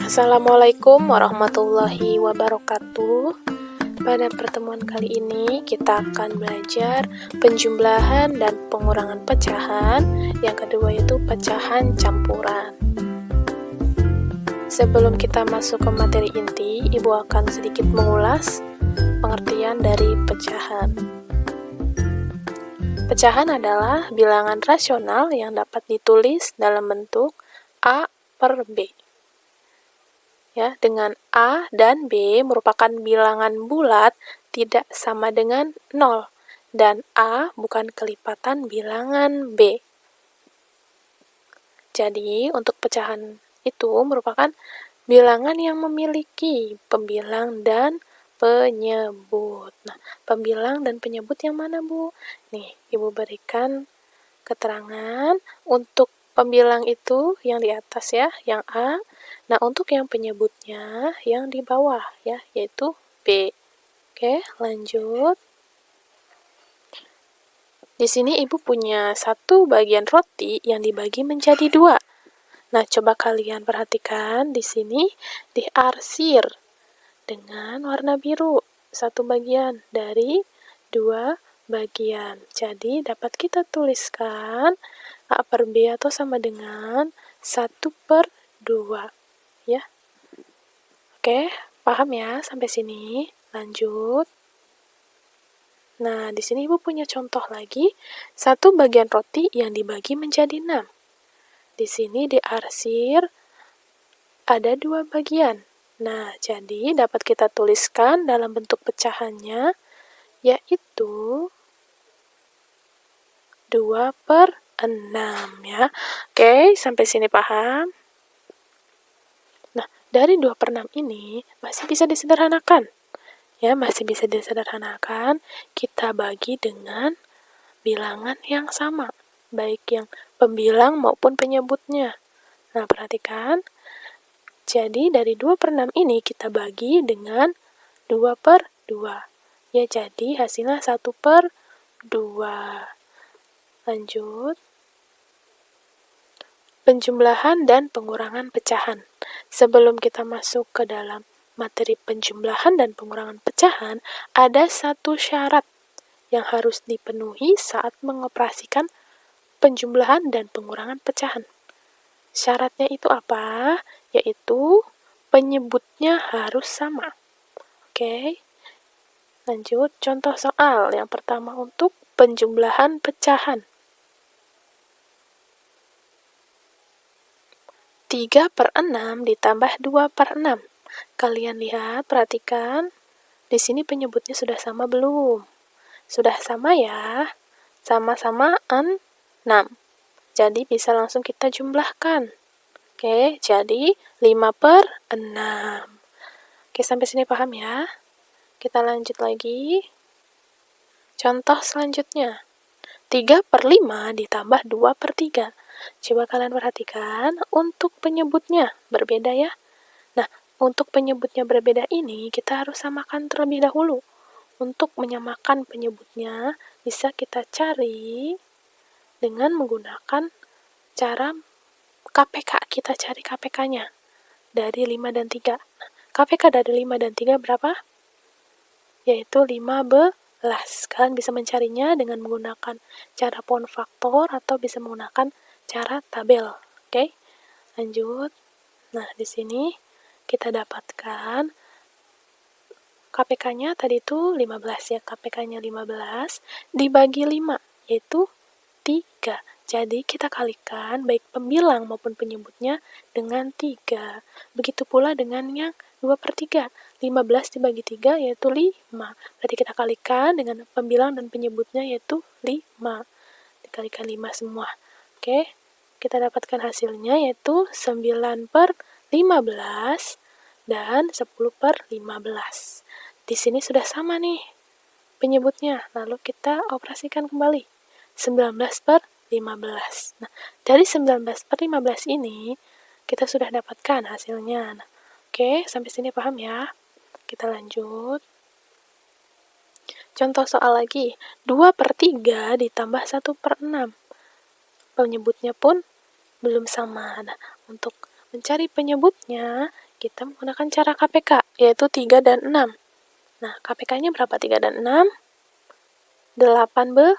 Assalamualaikum warahmatullahi wabarakatuh. Pada pertemuan kali ini kita akan belajar penjumlahan dan pengurangan pecahan. Yang kedua yaitu pecahan campuran. Sebelum kita masuk ke materi inti, Ibu akan sedikit mengulas pengertian dari pecahan. Pecahan adalah bilangan rasional yang dapat ditulis dalam bentuk A per B. Ya, dengan A dan B merupakan bilangan bulat tidak sama dengan 0, dan A bukan kelipatan bilangan B. Jadi, untuk pecahan itu merupakan bilangan yang memiliki pembilang dan penyebut. Nah, pembilang dan penyebut yang mana, Bu? Nih, Ibu berikan keterangan untuk pembilang itu yang di atas ya, yang A. Nah, untuk yang penyebutnya yang di bawah ya, yaitu B. Oke, lanjut. Di sini Ibu punya satu bagian roti yang dibagi menjadi 2. Nah, coba kalian perhatikan di sini diarsir dengan warna biru. Satu bagian dari 2 bagian. Jadi, dapat kita tuliskan A per B atau sama dengan 1 per 2. Ya. Oke, paham ya sampai sini? Lanjut. Nah, di sini Ibu punya contoh lagi. Satu bagian roti yang dibagi menjadi 6. Di sini diarsir ada 2 bagian. Nah, jadi dapat kita tuliskan dalam bentuk pecahannya, yaitu 2 per 6 ya. Oke, sampai sini paham? Nah, dari 2 per 6 ini masih bisa disederhanakan. Ya, masih bisa disederhanakan. Kita bagi dengan bilangan yang sama, baik yang pembilang maupun penyebutnya. Nah, perhatikan. Jadi, dari 2 per 6 ini kita bagi dengan 2 per 2. Ya, jadi hasilnya 1 per 2. Lanjut. Penjumlahan dan pengurangan pecahan. Sebelum kita masuk ke dalam materi penjumlahan dan pengurangan pecahan, ada satu syarat yang harus dipenuhi saat mengoperasikan penjumlahan dan pengurangan pecahan. Syaratnya itu apa? Yaitu penyebutnya harus sama. Oke. Lanjut, contoh soal yang pertama untuk penjumlahan pecahan. 3 per 6 ditambah 2 per 6. Kalian lihat, perhatikan. Di sini penyebutnya sudah sama belum? Sudah sama ya? Sama-sama 6. Jadi bisa langsung kita jumlahkan. Oke, jadi 5 per 6. Oke, sampai sini paham ya? Kita lanjut lagi. Contoh selanjutnya. 3 per 5 ditambah 2 per 3. Coba kalian perhatikan, untuk penyebutnya berbeda ya. Nah, untuk penyebutnya berbeda ini, kita harus samakan terlebih dahulu. Untuk menyamakan penyebutnya, bisa kita cari dengan menggunakan cara KPK. Kita cari KPK-nya dari 5 dan 3. Nah, KPK dari 5 dan 3 berapa? Yaitu 15. Kalian bisa mencarinya dengan menggunakan cara pound faktor atau bisa menggunakan cara tabel. Oke, lanjut. Nah, di sini kita dapatkan KPK-nya tadi itu 15 ya. KPK-nya 15 dibagi 5, yaitu 3. Jadi kita kalikan baik pembilang maupun penyebutnya dengan 3. Begitu pula dengan yang 2 per 3. 15 dibagi 3 yaitu 5. Berarti kita kalikan dengan pembilang dan penyebutnya yaitu 5. Dikalikan 5 semua. Oke, kita dapatkan hasilnya yaitu 9 per 15 dan 10 per 15. Di sini sudah sama nih penyebutnya. Lalu kita operasikan kembali. 19 per 15. Nah, dari 19 per 15 ini kita sudah dapatkan hasilnya. Nah, oke, sampai sini paham ya? Kita lanjut. Contoh soal lagi. 2 per 3 ditambah 1 per 6. Penyebutnya pun belum sama. Nah, untuk mencari penyebutnya, kita menggunakan cara KPK, yaitu 3 dan 6. Nah, KPK-nya berapa 3 dan 6? 18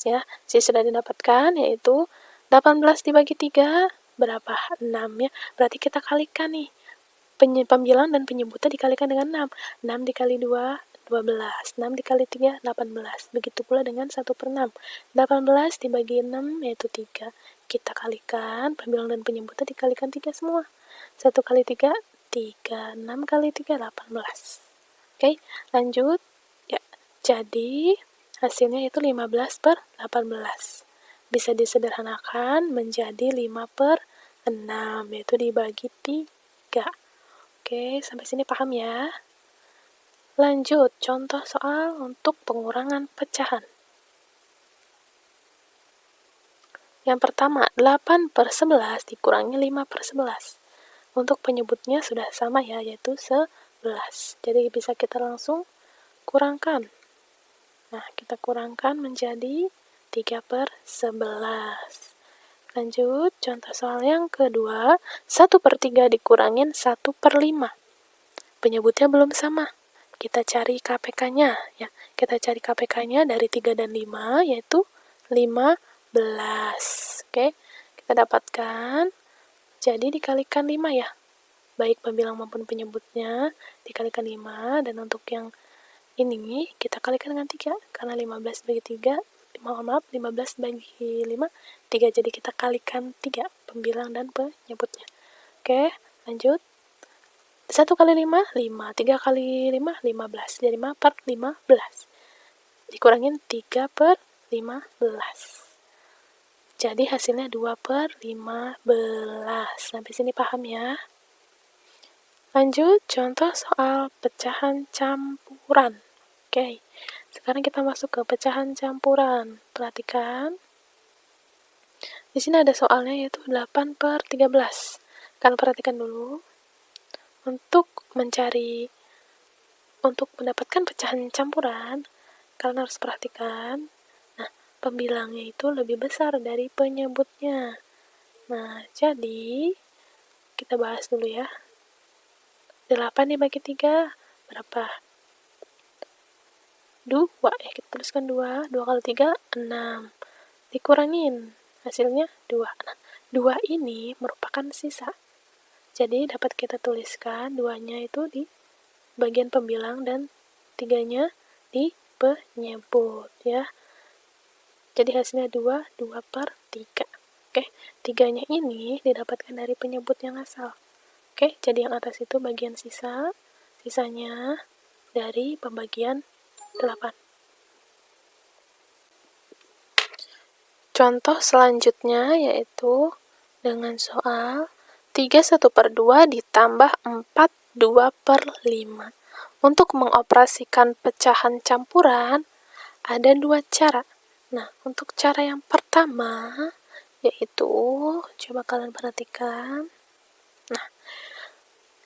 ya. Jadi sudah didapatkan, yaitu 18 dibagi 3, berapa? 6 ya. Berarti kita kalikan nih. Pembilang dan penyebutan dikalikan dengan 6. 6 dikali 2, 12. 6 dikali 3, 18. Begitu pula dengan 1/6. 18 dibagi 6, yaitu 3. Kita kalikan, pembilang dan penyebutan dikalikan 3 semua. 1 kali 3, 3. 6 kali 3, 18. Oke, lanjut. Ya, jadi hasilnya itu 15/18. Bisa disederhanakan menjadi 5/6, yaitu dibagi 3. Oke, sampai sini paham ya? Lanjut, contoh soal untuk pengurangan pecahan. Yang pertama, 8/11 dikurangi 5/11. Untuk penyebutnya sudah sama ya, yaitu 11. Jadi bisa kita langsung kurangkan. Nah, kita kurangkan menjadi 3/11. Lanjut, contoh soal yang kedua, 1/3 dikurangin 1/5. Penyebutnya belum sama. Kita cari KPK-nya ya. Kita cari KPK-nya dari 3 dan 5, yaitu 15. Oke, kita dapatkan. Jadi dikalikan 5 ya. Baik pembilang maupun penyebutnya dikalikan 5, dan untuk yang ini kita kalikan dengan 3, karena 15 bagi 3, 15 bagi 5, 3, jadi kita kalikan 3, pembilang dan penyebutnya. Oke, lanjut. 1 kali 5, 5. 3 kali 5, 15. Jadi 5/15. Dikurangin 3/15. Jadi hasilnya 2/15. Sampai sini paham ya? Lanjut, contoh soal pecahan campuran. Oke, sekarang kita masuk ke pecahan campuran. Perhatikan. Di sini ada soalnya, yaitu 8/13. Kalian perhatikan dulu. Untuk mendapatkan pecahan campuran, kalian harus perhatikan. Nah, pembilangnya itu lebih besar dari penyebutnya. Nah, jadi kita bahas dulu ya. 8 dibagi 3, berapa? 2, kita tuliskan 2. 2 kali 3, 6. Dikurangin, hasilnya 2. Nah, 2 ini merupakan sisa. Jadi dapat kita tuliskan 2-nya itu di bagian pembilang dan 3-nya di penyebut ya. Jadi hasilnya 2, 2/3. Oke, 3-nya ini didapatkan dari penyebut yang asal. Oke, jadi yang atas itu bagian sisa, sisanya dari pembagian 8. Contoh selanjutnya yaitu dengan soal 3/1/2 ditambah 4/2/5. Untuk mengoperasikan pecahan campuran, ada 2 cara. Nah, untuk cara yang pertama, yaitu, coba kalian perhatikan. Nah,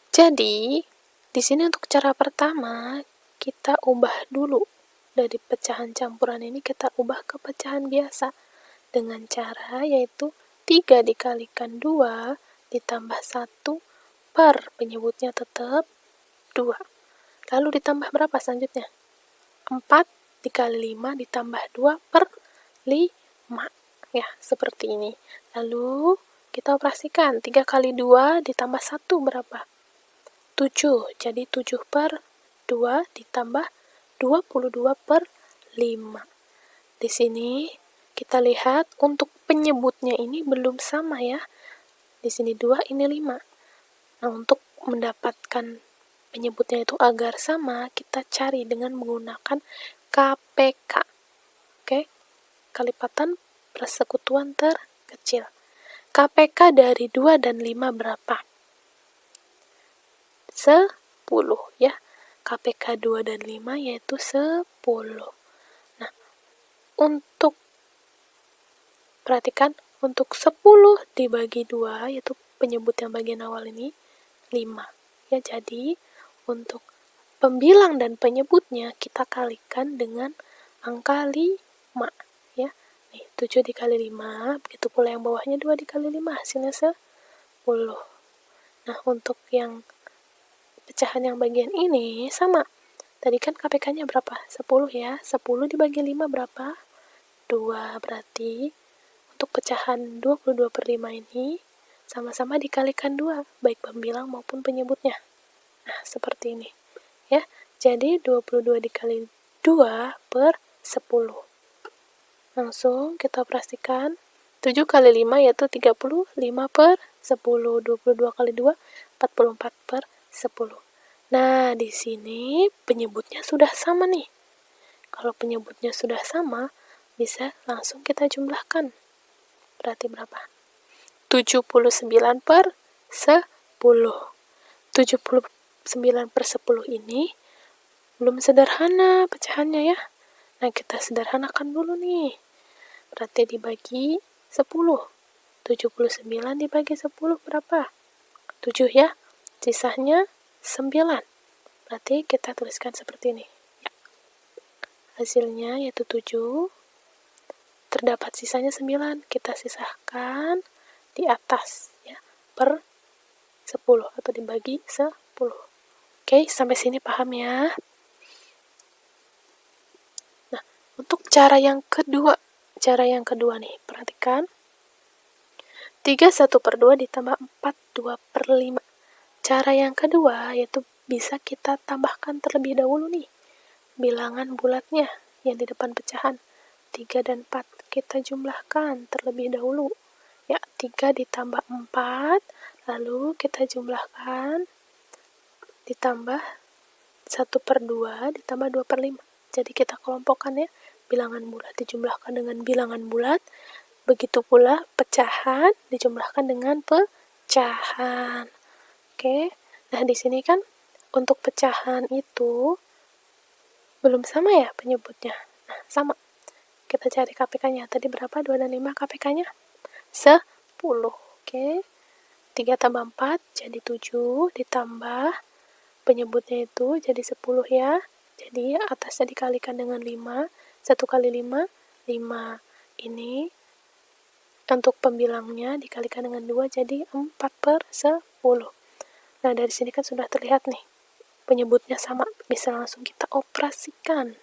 jadi, di sini untuk cara pertama, kita ubah dulu. Dari pecahan campuran ini kita ubah ke pecahan biasa. Dengan cara yaitu 3 dikalikan 2 ditambah 1 per penyebutnya tetap 2. Lalu ditambah berapa selanjutnya? 4 dikali 5 ditambah 2/5. Ya, seperti ini. Lalu kita operasikan 3 kali 2 ditambah 1 berapa? 7. Jadi 7/2 ditambah 22/5. Di sini kita lihat untuk penyebutnya ini belum sama ya. Di sini 2, ini 5. Nah, untuk mendapatkan penyebutnya itu agar sama, kita cari dengan menggunakan KPK. Oke, kalipatan persekutuan terkecil. KPK dari 2 dan 5 berapa? 10 ya. KPK 2 dan 5 yaitu 10. Nah, untuk perhatikan, untuk 10 dibagi 2, yaitu penyebut yang bagian awal ini, 5. Ya, jadi untuk pembilang dan penyebutnya kita kalikan dengan angka 5. Ya, nih, 7 dikali 5, begitu pula yang bawahnya 2 dikali 5, hasilnya 10. Nah, untuk yang pecahan yang bagian ini sama. Tadi kan KPK-nya berapa? 10 ya. 10 dibagi 5 berapa? 2. Berarti untuk pecahan 22/5 ini sama-sama dikalikan 2, baik pembilang maupun penyebutnya. Nah, seperti ini. Ya, jadi 22 dikali 2 per 10. Langsung kita operasikan. 7 kali 5 yaitu 30, 5 per 10, 22 kali 2, 44 per 10. Nah, di sini penyebutnya sudah sama nih. Kalau penyebutnya sudah sama, bisa langsung kita jumlahkan. Berarti berapa? 79 per 10. 79 per 10 ini belum sederhana pecahannya ya. Nah, kita sederhanakan dulu nih. Berarti dibagi 10. 79 dibagi 10 berapa? 7 ya. Sisanya 9. Berarti kita tuliskan seperti ini. Hasilnya yaitu 7. Terdapat sisanya 9. Kita sisahkan di atas ya, per 10 atau dibagi 10. Oke, sampai sini paham ya? Nah, untuk cara yang kedua nih, perhatikan. 31/2 ditambah 42/5. Cara yang kedua yaitu bisa kita tambahkan terlebih dahulu nih bilangan bulatnya yang di depan pecahan. 3 dan 4 kita jumlahkan terlebih dahulu. Ya, 3 ditambah 4, lalu kita jumlahkan ditambah 1/2 ditambah 2/5. Jadi kita kelompokkan ya, bilangan bulat dijumlahkan dengan bilangan bulat, begitu pula pecahan dijumlahkan dengan pecahan. Oke, nah di sini kan untuk pecahan itu belum sama ya penyebutnya. Nah, sama. Kita cari KPK-nya. Tadi berapa? 2 dan 5 KPK-nya? 10. Oke. 3 tambah 4 jadi 7, ditambah penyebutnya itu jadi 10 ya. Jadi atasnya dikalikan dengan 5. 1 kali 5, 5. Ini untuk pembilangnya dikalikan dengan 2 jadi 4/10. Nah, dari sini kan sudah terlihat nih. Penyebutnya sama, bisa langsung kita operasikan.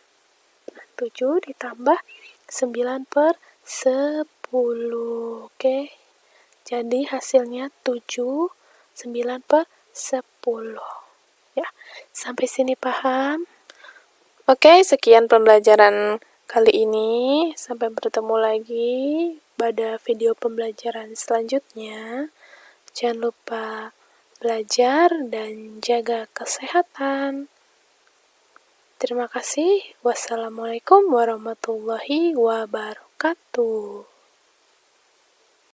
Nah, 7 ditambah 9/10. Oke. Jadi hasilnya 7, 9/10. Ya, sampai sini paham? Oke, sekian pembelajaran kali ini. Sampai bertemu lagi pada video pembelajaran selanjutnya. Jangan lupa belajar dan jaga kesehatan. Terima kasih. Wassalamualaikum warahmatullahi wabarakatuh.